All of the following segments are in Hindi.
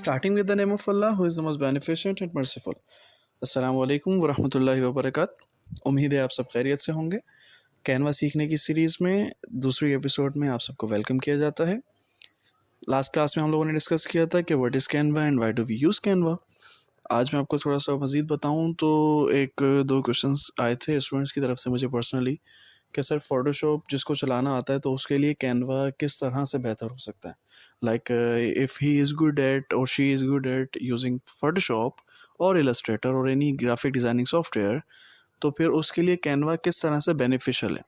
Starting with the name of Allah, who is the most beneficent and merciful. अस्सलाम वालेकुम वरहमतुल्लाहि वबरकात। उम्मीद है आप सब खैरियत से होंगे। कैनवा सीखने की सीरीज़ में दूसरी एपिसोड में आप सबको वेलकम किया जाता है। लास्ट क्लास में हम लोगों ने डिस्कस किया था कि what is Canva and why do we use Canva. आज मैं आपको थोड़ा सा मज़ीद बताऊं तो एक दो क्वेश्चंस आए थे स्टूडेंट्स की तरफ से मुझे पर्सनली कि सर फोटोशॉप जिसको चलाना आता है तो उसके लिए कैनवा किस तरह से बेहतर हो सकता है। Like if he is good at और she is good at using Photoshop और इलस्ट्रेटर और एनी ग्राफिक डिज़ाइनिंग सॉफ्टवेयर, तो फिर उसके लिए कैनवा किस तरह से बेनिफिशियल है।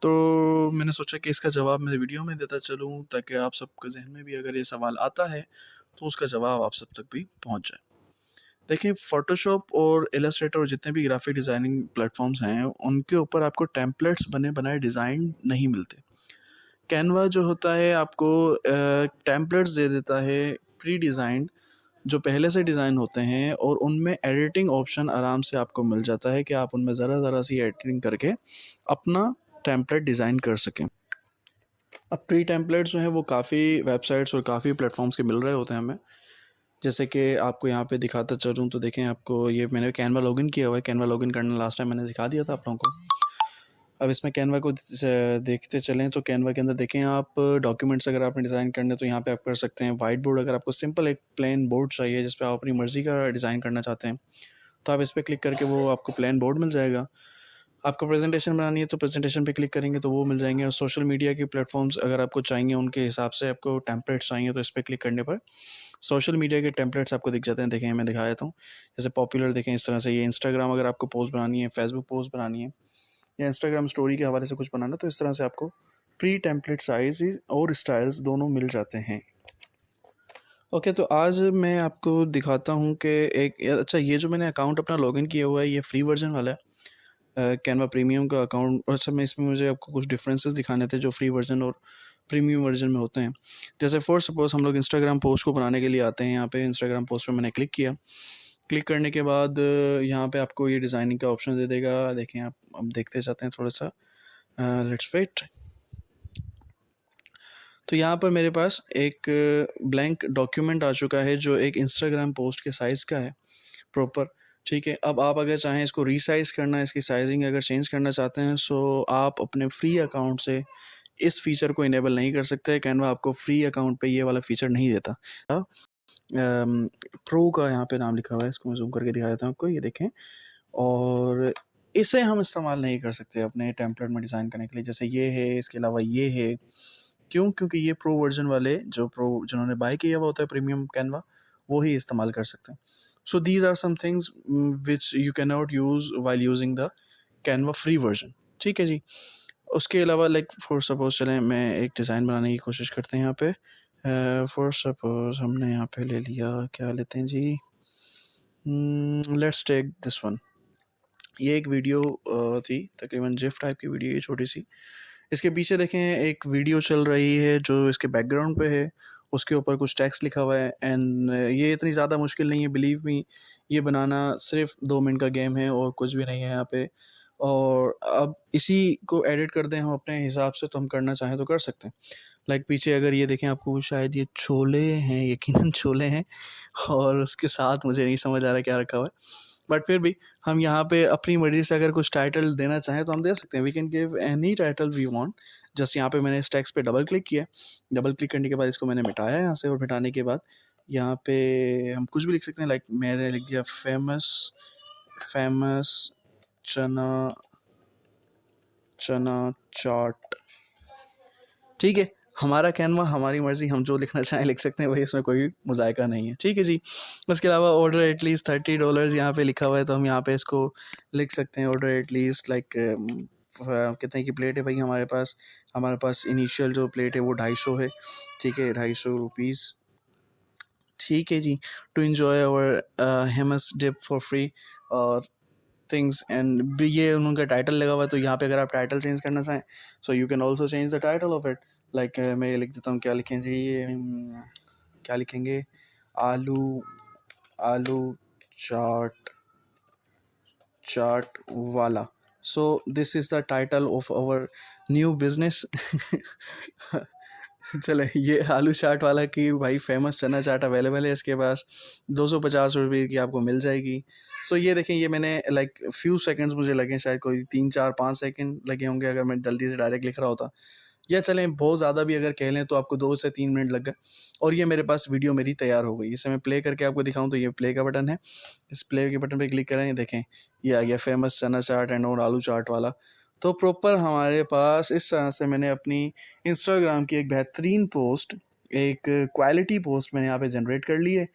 तो मैंने सोचा कि इसका जवाब मैं वीडियो में देता चलूँ ताकि आप सबके जहन में भी अगर ये सवाल आता है तो उसका जवाब आप सब तक भी पहुंच जाए। देखिए, फ़ोटोशॉप और इलस्ट्रेटर और जितने भी ग्राफिक डिज़ाइनिंग प्लेटफॉर्म्स हैं उनके ऊपर आपको टेम्पलेट्स बने बनाए डिज़ाइन नहीं मिलते। कैनवा जो होता है आपको टेम्पलेट्स दे देता है प्री डिज़ाइंड, जो पहले से डिज़ाइन होते हैं और उनमें एडिटिंग ऑप्शन आराम से आपको मिल जाता है कि आप उनमें ज़रा सी एडिटिंग करके अपना टेम्पलेट डिज़ाइन कर सकें। अब प्री टेम्पलेट्स जो हैं वो काफ़ी वेबसाइट्स और काफ़ी प्लेटफॉर्म्स के मिल रहे होते हैं हमें। जैसे कि आपको यहाँ पे दिखाता चलूँ तो देखें, आपको ये मैंने कैनवा लॉगिन किया हुआ है। कैनवा लॉगिन करना लास्ट टाइम मैंने दिखा दिया था आप लोगों को। अब इसमें कैनवा को देखते चलें तो कैनवा के अंदर देखें आप डॉक्यूमेंट्स अगर आपने डिज़ाइन करने तो यहाँ पे आप कर सकते हैं। वाइट बोर्ड, अगर आपको सिंपल एक प्लेन बोर्ड चाहिए जिस पे आप अपनी मर्ज़ी का डिज़ाइन करना चाहते हैं तो आप इस पर क्लिक करके वो आपको प्लेन बोर्ड मिल जाएगा। आपको प्रेजेंटेशन बनानी है तो प्रेजेंटेशन पे क्लिक करेंगे तो वो मिल जाएंगे। और सोशल मीडिया के प्लेटफॉर्म्स अगर आपको चाहिए उनके हिसाब से आपको टेम्पलेट्स चाहिए तो इस पर क्लिक करने पर सोशल मीडिया के टेम्पलेट्स आपको दिख जाते हैं। देखें, मैं दिखा देता हूँ। जैसे पॉपुलर देखें इस तरह से, ये इंस्टाग्राम अगर आपको पोस्ट बनानी है, फेसबुक पोस्ट बनानी है या इंस्टाग्राम स्टोरी के हवाले से कुछ बनाना, तो इस तरह से आपको प्री टेम्पलेट साइज और स्टाइल्स दोनों मिल जाते हैं। ओके, तो आज मैं आपको दिखाता हूँ कि अच्छा, ये जो मैंने अकाउंट अपना लॉगिन किया हुआ है ये फ्री वर्जन वाला है, कैनवा प्रीमियम का अकाउंट। अच्छा, मैं इसमें मुझे आपको कुछ डिफरेंसेस दिखाने थे जो फ्री वर्जन और प्रीमियम वर्जन में होते हैं। जैसे फॉर सपोज़ हम लोग इंस्टाग्राम पोस्ट को बनाने के लिए आते हैं। यहाँ पे इंस्टाग्राम पोस्ट में मैंने क्लिक किया। क्लिक करने के बाद यहाँ पे आपको ये डिज़ाइनिंग का ऑप्शन दे देगा। देखें, आप अब देखते जाते हैं थोड़ा सा। Let's wait. तो यहाँ पर मेरे पास एक ब्लैंक डॉक्यूमेंट आ चुका है जो एक इंस्टाग्राम पोस्ट के साइज़ का है प्रॉपर। ठीक है, अब आप अगर चाहें इसको रीसाइज़ करना, इसकी साइजिंग अगर चेंज करना चाहते हैं सो आप अपने फ्री अकाउंट से इस फीचर को इनेबल नहीं कर सकते। कैनवा आपको फ्री अकाउंट पे ये वाला फीचर नहीं देता। प्रो का यहाँ पे नाम लिखा हुआ है, इसको मैं जूम करके दिखा देता हूँ आपको, ये देखें। और इसे हम इस्तेमाल नहीं कर सकते अपने टेम्पलेट में डिज़ाइन करने के लिए। जैसे ये है, इसके अलावा ये है। क्यों? क्योंकि ये प्रो वर्जन वाले जिन्होंने बाय किया हुआ होता है प्रीमियम कैनवा, वो ही इस्तेमाल कर सकते हैं। So these are some things which you can not use while using the Canva free version. ठीक है जी। उसके अलावा लाइक फॉर सपोज चलें मैं एक डिज़ाइन बनाने की कोशिश करते हैं यहाँ पे। फॉर सपोज हमने यहाँ पे ले लिया, क्या लेते हैं जी, लेट्स टेक दिस वन। ये एक वीडियो थी, तकरीबन जिफ टाइप की वीडियो है, छोटी सी। इसके पीछे देखें एक वीडियो चल रही है जो इसके बैकग्राउंड पे है, उसके ऊपर कुछ टेक्स्ट लिखा हुआ है। एंड ये इतनी ज़्यादा मुश्किल नहीं है, बिलीव मी। ये बनाना सिर्फ 2 मिनट का गेम है और कुछ भी नहीं है यहाँ पे। और अब इसी को एडिट कर दें हम अपने हिसाब से तो हम करना चाहें तो कर सकते हैं। लाइक पीछे अगर ये देखें आपको शायद ये छोले हैं, यकीनन छोले हैं। और उसके साथ मुझे नहीं समझ आ रहा क्या रखा हुआ है, बट फिर भी हम यहाँ पे अपनी मर्जी से अगर कुछ टाइटल देना चाहें तो हम दे सकते हैं। We can give any title we want. Just यहाँ पे मैंने इस टेक्स्ट पे डबल क्लिक किया। डबल क्लिक करने के बाद इसको मैंने मिटाया यहाँ से, और मिटाने के बाद यहाँ पे हम कुछ भी लिख सकते हैं। लाइक मैंने लिख दिया फेमस फेमस चना चना चाट। ठीक है, हमारा कैनवा, हमारी मर्ज़ी, हम जो लिखना चाहें लिख सकते हैं, वही, इसमें कोई मुज़ायका नहीं है। ठीक है जी। उसके अलावा ऑर्डर एटलीस्ट $30 यहाँ पे लिखा हुआ है तो हम यहाँ पे इसको लिख सकते हैं। ऑर्डर एटलीस्ट लाइक कितने की प्लेट है भाई हमारे पास इनिशियल जो प्लेट है वो 250 है। ठीक है, 250 रुपीज़। ठीक है जी। टू इन्जॉय आवर हेमस डिप फॉर फ्री और थिंग्स। एंड ये उनका टाइटल लगा हुआ है तो यहाँ पे अगर आप टाइटल चेंज करना चाहें so you can also change the title of it. Like मैं ये लिख देता हूँ, क्या लिखें जी, क्या लिखेंगे, आलू आलू Chaat Chaat Wala. So this is the title of our new business. चले, ये आलू चाट वाला की भाई फेमस चना चाट अवेलेबल है इसके पास, 250 रुपये की आपको मिल जाएगी। सो ये देखें, ये मैंने लाइक फ्यू सेकंड्स मुझे लगे, शायद कोई 3 4 5 सेकंड लगे होंगे अगर मैं जल्दी से डायरेक्ट लिख रहा होता, या चलें बहुत ज़्यादा भी अगर कह लें तो आपको 2 से 3 मिनट लग गए और ये मेरे पास वीडियो मेरी तैयार हो गई। इसे मैं प्ले करके आपको दिखाऊं तो ये प्ले का बटन है, इस प्ले के बटन पे क्लिक करें, ये देखें ये आ गया फेमस चना चाट एंड और आलू चाट वाला। तो प्रॉपर हमारे पास इस तरह से मैंने अपनी इंस्टाग्राम की एक बेहतरीन पोस्ट, एक क्वालिटी पोस्ट मैंने यहाँ पे जनरेट कर ली है,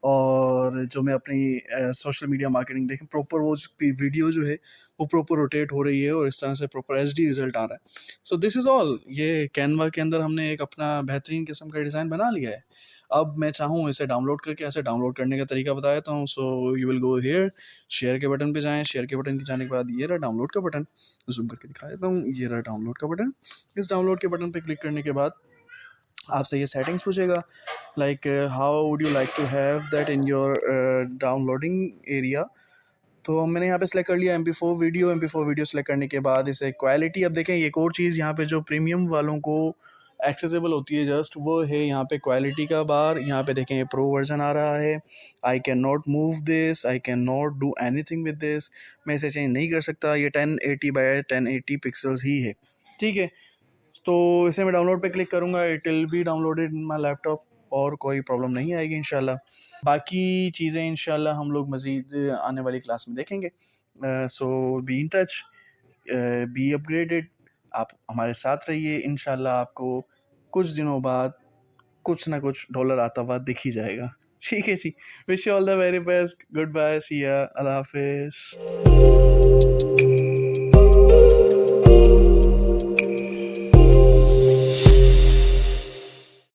और जो मैं अपनी सोशल मीडिया मार्केटिंग देखें प्रॉपर वो वीडियो जो है वो प्रॉपर रोटेट हो रही है और इस तरह से प्रॉपर एचडी रिजल्ट आ रहा है। सो दिस इज़ ऑल। ये कैनवा के अंदर हमने एक अपना बेहतरीन किस्म का डिज़ाइन बना लिया है। अब मैं चाहूँ इसे डाउनलोड करके, ऐसे डाउनलोड करने का तरीका बता देता हूँ। So you will go here, share के बटन पे जाएं, शेयर के बटन के जाने के बाद ये रहा डाउनलोड का बटन, जूम करके दिखा देता हूँ, ये रहा डाउनलोड का बटन। इस डाउनलोड के बटन पे क्लिक करने के बाद आपसे ये सेटिंग्स पूछेगा, like how would you like to have that in your downloading area. तो मैंने यहाँ पे सेलेक्ट कर लिया MP4 video. MP4 video select करने के बाद इसे क्वालिटी, अब देखें एक और चीज़ यहाँ पे जो प्रीमियम वालों को एक्सेसिबल होती है जस्ट, वो है यहाँ पे क्वालिटी का बार। यहाँ पे देखें ये प्रो वर्जन आ रहा है, I can not move this, I can not do anything with this, मैं इसे चेंज नहीं कर सकता। ये 1080x1080 पिक्सल्स ही है, ठीक है। तो इसे मैं डाउनलोड पे क्लिक करूँगा, it will be downloaded in my laptop और कोई प्रॉब्लम नहीं आएगी इंशाल्लाह। बाकी चीज़ें इंशाल्लाह हम लोग मज़ीद आने वाली क्लास में देखेंगे। So be in touch, be upgraded, आप हमारे साथ रहिए। इंशाल्लाह आपको कुछ दिनों बाद कुछ ना कुछ डॉलर आता हुआ दिख ही जाएगा। ठीक है जी, wish you all the very best, good bye, see ya, अल्लाह हाफिज़।